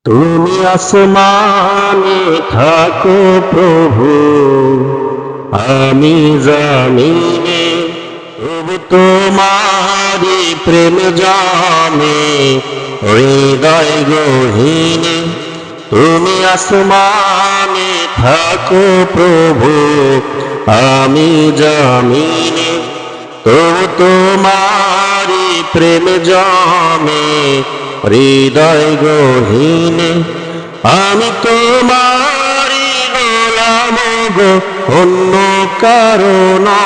তুমি আসমানে থাকো প্রভু, আমি জমিনে প্রভু তোমারি প্রেম জানে হৃদয় গহীনে। তুমি আসমানে থাকো প্রভু, আমি জমিনে প্রভু তোমারি প্রেম জানে হৃদয় গহীনে। আমি তোমারি গোলাম গো, অন্য কারো না।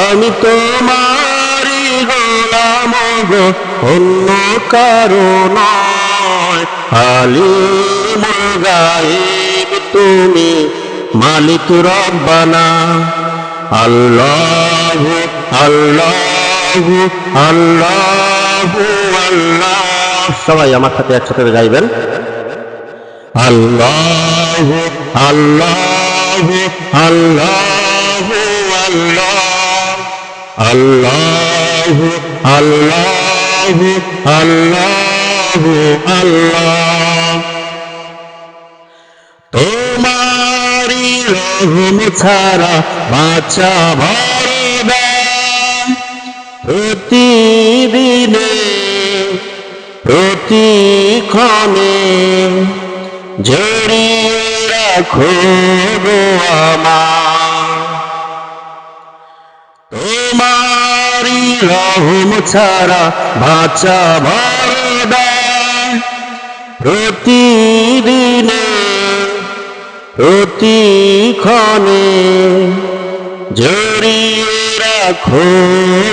আমি তোমারি গোলাম গো, অন্য কারো নয়। আলিমুল গায়েব তুমি, মালিক রব্বানা। আল্লাহু আল্লাহু আল্লাহু আল্লাহ। সবাই আমার সাথে একসাথে গাইবেন। আল্লাহু আল্লাহু আল্লাহু আল্লাহ। আল্লাহু আল্লাহু আল্লাহু আল্লাহ। তোমারি রহম ছাড়া বাঁচা ভরবে প্রতিদিনে প্রতিক্ষণে। জড়িয়ে রাখো গো আমার, তোমারি রহম ছাড়া বাঁচা ভরবে প্রতিদিনে প্রতিক্ষণে। জড়িয়ে রাখো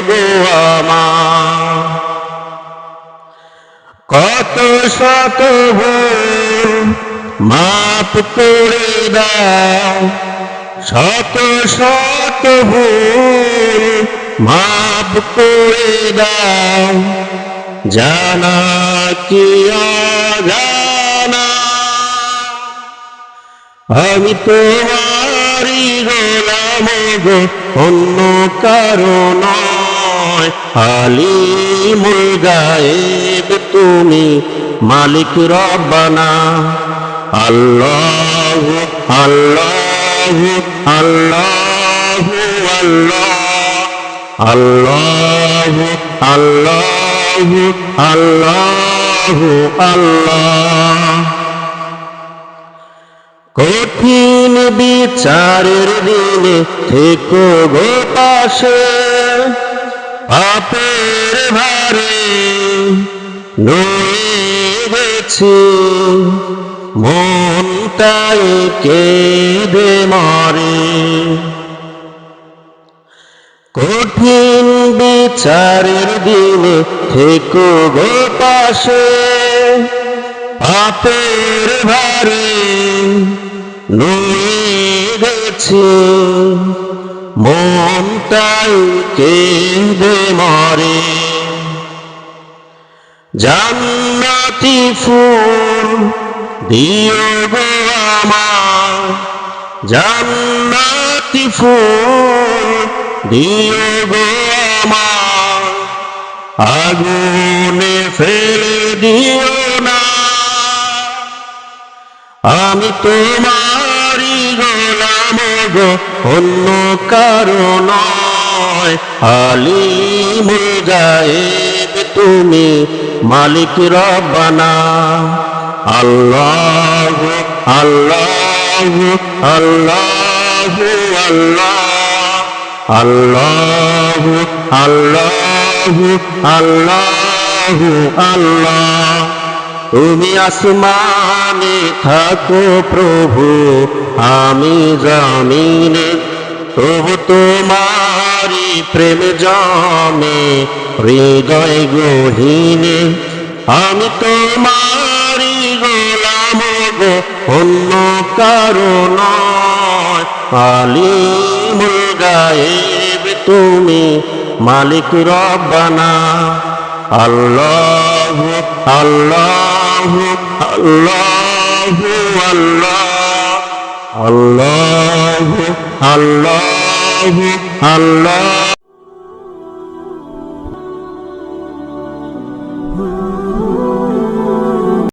গো আমার। কত শত ভুল মাপ করে দাও, শত শত ভুল মাপ করে দাও। জানা কি অজানা, আমি তোমারি গোলাম গো, অন্য কারো নয়। আলিমুল গায়েব তুমি, মালিক রব্বানা। আল্লাহু আল্লাহু আল্লাহু আল্লাহ। আল্লাহু আল্লাহু আল্লাহু আল্লাহ। কঠিন বিচারের দিনে থেকো গো পাশে, পাপের ভারে নয়ে গেছি মনটাই কেঁদে মরে। কঠিন বিচারের দিনে থেকো গো পাশে, পাপের ভারে নয়ে গেছি মনটাই কেঁদে মরে। জান্নাতি ফুল দিও গো আমার, জান্নাতি ফুল দিও গো আমার। আগুনে ফেলে দিও না, আমি তোমারি গোলাম গো, অন্য কারো নয়। আলিমুল গায়েব তুমি, মালিক রব্বানা। আল্লাহু আল্লাহু আল্লাহু আল্লাহ। আল্লাহু আল্লাহু আল্লাহু আল্লাহ। তুমি আসমানে থাকো প্রভু, আমি জমিনে প্রভু তোমারি প্রেম জানে হৃদয় গহীনে। আমি তোমারি গোলাম গো, অন্য কারো নয়। আলিমুল গায়েব তুমি, মালিক রব্বানা। আল্লাহু আল্লাহু আল্লাহু আল্লাহ। আল্লাহু আল্লাহু আল্লাহ।